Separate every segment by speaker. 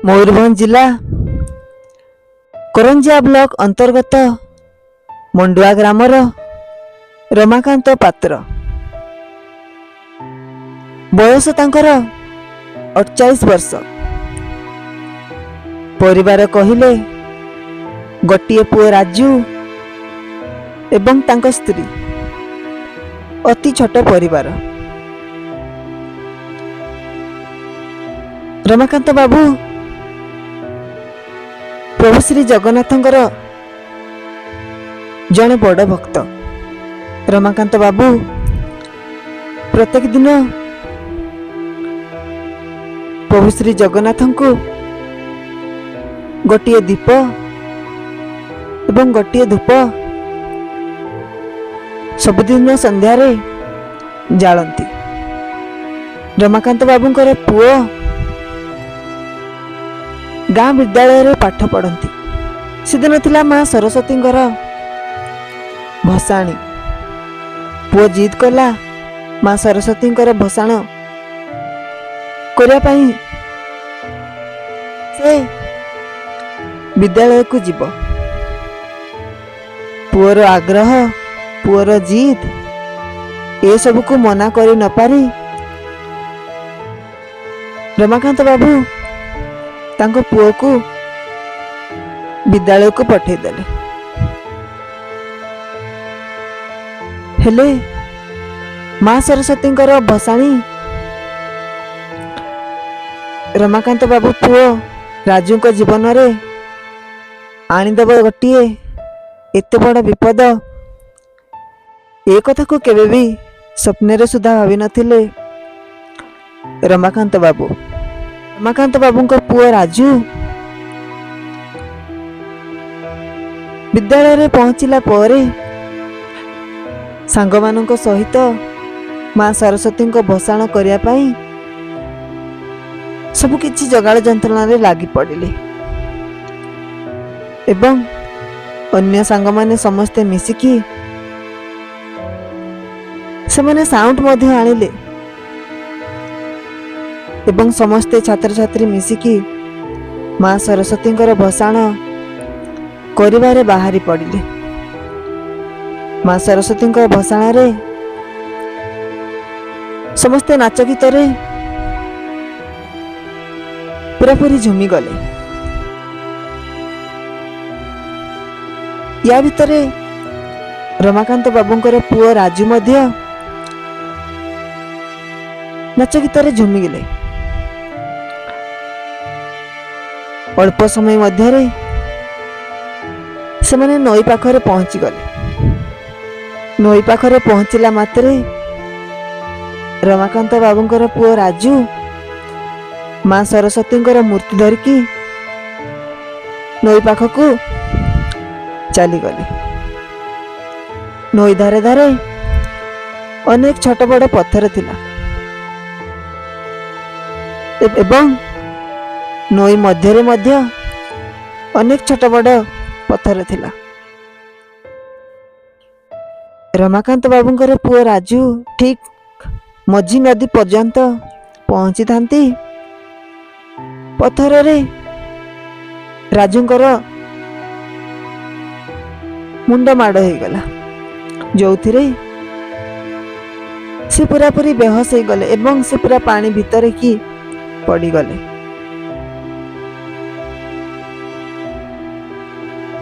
Speaker 1: मयूरभंज जिला करंजिया ब्लॉक अंतर्गत मंडुआ ग्रामर रमाकांत पात्र बयस तांकर 48 वर्ष। परिवार कहिले गोटे पुओ राजू एवं तांक स्त्री। अति छोट परिवार। रमाकांत बाबू प्रभु श्री जगन्नाथंकर जड़े बड़ भक्त। रमाकांत बाबू प्रत्येक दिन प्रभु श्री जगन्नाथ को गोटे दीप एवं गोटे धूप सबुदिन संध्यारे जालती। रमाकांत बाबूंकर पुओ गाँ विद्यालय रे पाठ पढ़ती। सेदिन थिला माँ सरस्वती भसाणी। पुओ जिद कला माँ सरस्वती भसाण करने से विद्यालय को जीव। पुओर आग्रह पुओर जिद ए सब को मना करी न पारी रमाकांत बाबू तांको पुओ को विद्यालय को पठे देले। हेले माँ सरस्वती भसाणी रमाकांत बाबू पुओ राजू को जीवन रे आनीदेव गोटे एते बड़ विपद ए कथा को केबे भी स्वप्न सुधा भावी नथिले रमाकांत बाबू। रमाकांत बाबू को पुओ राजू विद्यालय रे पहुंचला परे सांग मानक सहित माँ सरस्वती को भसाण करिया पाई सब किछि जगाड़ जंत्रणा रे लागी पड़िले एवं अन्य सांग माने समस्ते मिसिकी से माने साउंड मध्य आनिले एवं समस्ते छात्र छात्री मिसिकी माँ सरस्वती भसाण करिबारे बाहरी पड़िले। माँ सरस्वती भसाण रे समस्ते नाच गीत रे पूरापूरी झुमी गले। या भितरे रमाकांत बाबूंकर पुओ राजू मध्य नाच गीत रे झुमी गले। अल्प समय मध्य से माने नई पाखरे पहुंची गले। नई पाखरे पहुंचला मात्रे रमाकांत बाबूंकर पुओ राजू माँ सरस्वती मूर्ति धरिकी नई पाख को चली गले। नई धारे धारे अनेक छोट बड़ पत्थर थिला एवं नई मध्य मध्य अनेक छोट बड़ पत्थर थिला। रमाकांत बाबूंकर पुओ राजू ठीक मझी नदी पर्यंत पहुंची थांती। पत्थर रे राजूंकर मुंड माड़ हो गला जो थिरे से पूरापूरी बेहोश हो गले एवं से पूरा पानी भितर की पड़ी गले।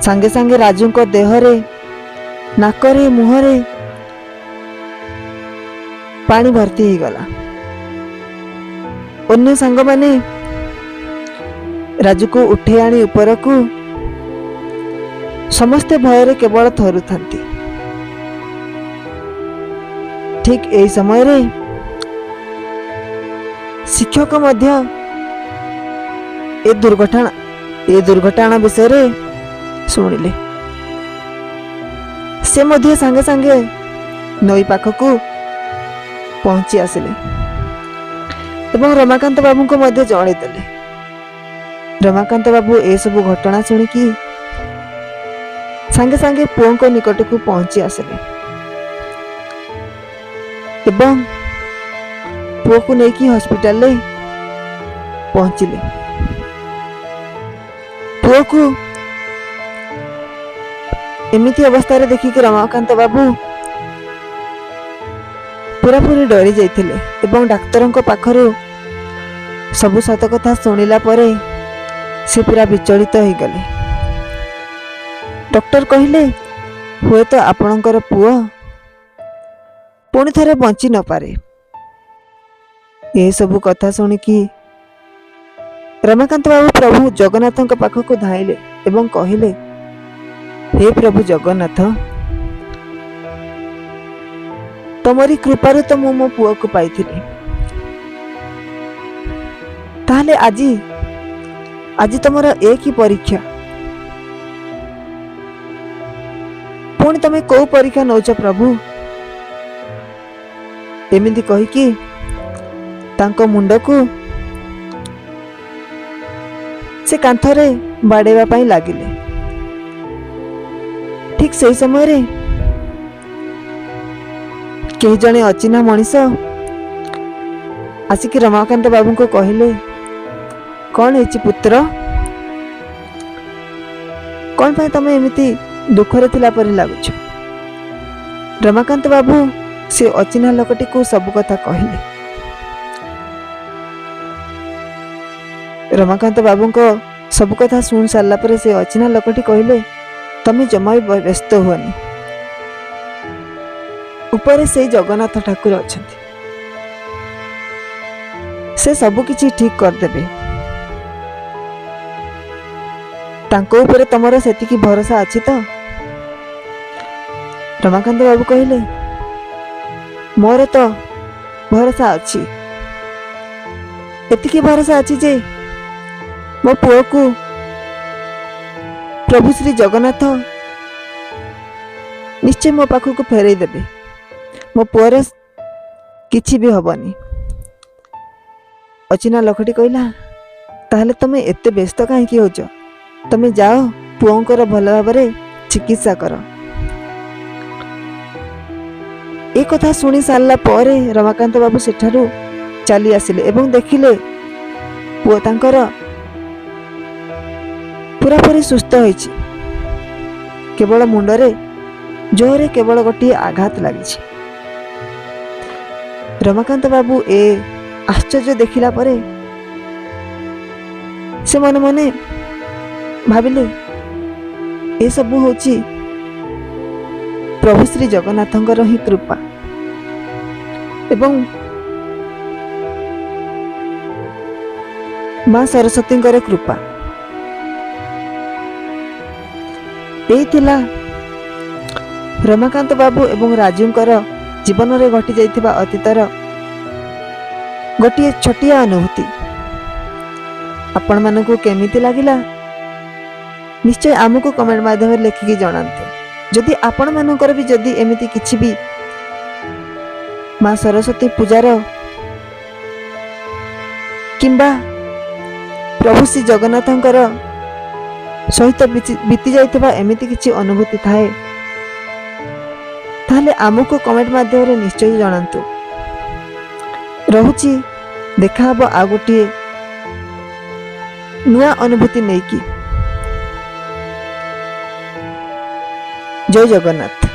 Speaker 1: सांगे सांगे राजू को देहरे नाकरे मुहरे पानी भर्ती हो गला। अन्य सांग माने राजू को उठे आनी ऊपर को समस्ते भय केवल थरु थांती। ठीक ए समय रे शिक्षक मध्य ए दुर्घटना विषय रे सुनिले। से मध्य सांगे सांगे नई पाख को पहुंची आसिले एवं रमाकांत बाबू को मध्य जणै देले। रमाकांत बाबू ए सब घटना शुणिकी सांगे सांगे पुओ को निकट को पहुंची आसिले एवं पुओ को लेकिन हॉस्पिटल ले पहुंचिले। ପୁଅକୁ ଏମିତି ଅବସ୍ଥାରେ ଦେଖିକି ରମାକାନ୍ତ ବାବୁ ପୁରାପୁରି ଡରି ଯାଇଥିଲେ ଏବଂ ଡାକ୍ତରଙ୍କ ପାଖରୁ ସବୁ ସତ କଥା ଶୁଣିଲା ପରେ ସେ ପୁରା ବିଚଳିତ ହେଇଗଲେ। ଡକ୍ଟର କହିଲେ, ହୁଏତ ଆପଣଙ୍କର ପୁଅ ପୁଣି ଥରେ ବଞ୍ଚି ନପାରେ। ଏସବୁ କଥା ଶୁଣିକି ରମାକାନ୍ତ ବାବୁ ପ୍ରଭୁ ଜଗନ୍ନାଥଙ୍କ ପାଖକୁ ଧାଇଁଲେ ଏବଂ କହିଲେ, ହେ ପ୍ରଭୁ ଜଗନ୍ନାଥ, ତମରି କୃପାରୁ ତ ମୁଁ ମୋ ପୁଅକୁ ପାଇଥିଲି। ତାହେଲେ ଆଜି ତମର ଏ କି ପରୀକ୍ଷା? ପୁଣି ତମେ କୋଉ ପରୀକ୍ଷା ନଉଛ ପ୍ରଭୁ? ଏମିତି କହିକି ତାଙ୍କ ମୁଣ୍ଡକୁ ସେ କାନ୍ଥରେ ବାଡ଼େଇବା ପାଇଁ ଲାଗିଲେ। ଠିକ୍ ସେହି ସମୟରେ କେହି ଜଣେ ଅଚିହ୍ନା ମଣିଷ ଆସିକି ରମାକାନ୍ତ ବାବୁଙ୍କୁ କହିଲେ, କଣ ହେଇଛି ପୁତ୍ର? କଣ ପାଇଁ ତମେ ଏମିତି ଦୁଃଖରେ ଥିଲା ପରି ଲାଗୁଛ? ରମାକାନ୍ତ ବାବୁ ସେ ଅଚିହ୍ନା ଲୋକଟିକୁ ସବୁ କଥା କହିଲେ। ରମାକାନ୍ତ ବାବୁଙ୍କ ସବୁ କଥା ଶୁଣି ସାରିଲା ପରେ ସେ ଅଚିହ୍ନା ଲୋକଟି କହିଲେ, ତମେ ଜମା ବି ବ୍ୟସ୍ତ ହୁଅନି, ଉପରେ ସେଇ ଜଗନ୍ନାଥ ଠାକୁର ଅଛନ୍ତି, ସେ ସବୁ କିଛି ଠିକ କରିଦେବେ। ତାଙ୍କ ଉପରେ ତମର ସେତିକି ଭରସା ଅଛି ତ? ରମାକାନ୍ତ ବାବୁ କହିଲେ, ମୋର ତ ଭରସା ଅଛି। ଏତିକି ଭରସା ଅଛି ଯେ ମୋ ପୁଅକୁ ପ୍ରଭୁ ଶ୍ରୀ ଜଗନ୍ନାଥ ନିଶ୍ଚୟ ମୋ ପାଖକୁ ଫେରେଇ ଦେବେ। ମୋ ପୁଅର କିଛି ବି ହବନି। ଅଚିହ୍ନା ଲୋକଟି କହିଲା, ତାହେଲେ ତମେ ଏତେ ବ୍ୟସ୍ତ କାହିଁକି ହଉଛ? ତମେ ଯାଅ, ପୁଅଙ୍କର ଭଲ ଭାବରେ ଚିକିତ୍ସା କର। ଏ କଥା ଶୁଣି ସାରିଲା ପରେ ରମାକାନ୍ତ ବାବୁ ସେଠାରୁ ଚାଲି ଆସିଲେ ଏବଂ ଦେଖିଲେ ପୁଅ ତାଙ୍କର ପୁରାପୁରି ସୁସ୍ଥ ହୋଇଛି। କେବଳ ମୁଣ୍ଡରେ ଜୋରରେ କେବଳ ଗୋଟିଏ ଆଘାତ ଲାଗିଛି। ରମାକାନ୍ତ ବାବୁ ଏ ଆଶ୍ଚର୍ଯ୍ୟ ଦେଖିଲା ପରେ ସେ ମନେ ମନେ ଭାବିଲେ, ଏସବୁ ହେଉଛି ପ୍ରଭୁ ଶ୍ରୀ ଜଗନ୍ନାଥଙ୍କର ହିଁ କୃପା ଏବଂ ମା ସରସ୍ୱତୀଙ୍କର କୃପା। ଏଇ ଥିଲା ରମାକାନ୍ତ ବାବୁ ଏବଂ ରାଜୁଙ୍କର ଜୀବନରେ ଘଟି ଯାଇଥିବା ଅତୀତର ଗୋଟିଏ ଛୋଟିଆ ଅନୁଭୂତି। ଆପଣମାନଙ୍କୁ କେମିତି ଲାଗିଲା ନିଶ୍ଚୟ ଆମକୁ କମେଣ୍ଟ ମାଧ୍ୟମରେ ଲେଖିକି ଜଣାନ୍ତୁ। ଯଦି ଆପଣମାନଙ୍କର ବି ଯଦି ଏମିତି କିଛି ବି ମା ସରସ୍ୱତୀ ପୂଜାର କିମ୍ବା ପ୍ରଭୁ ଶ୍ରୀ ଜଗନ୍ନାଥଙ୍କର ସହିତ ବିତି ଯାଇଥିବା ଏମିତି କିଛି ଅନୁଭୂତି ଥାଏ, ତାହେଲେ ଆମକୁ କମେଣ୍ଟ ମାଧ୍ୟମରେ ନିଶ୍ଚୟ ଜଣାନ୍ତୁ। ରହୁଛି, ଦେଖାହବ ଆଉ ଗୋଟିଏ ନୂଆ ଅନୁଭୂତି ନେଇକି। ଜୟ ଜଗନ୍ନାଥ।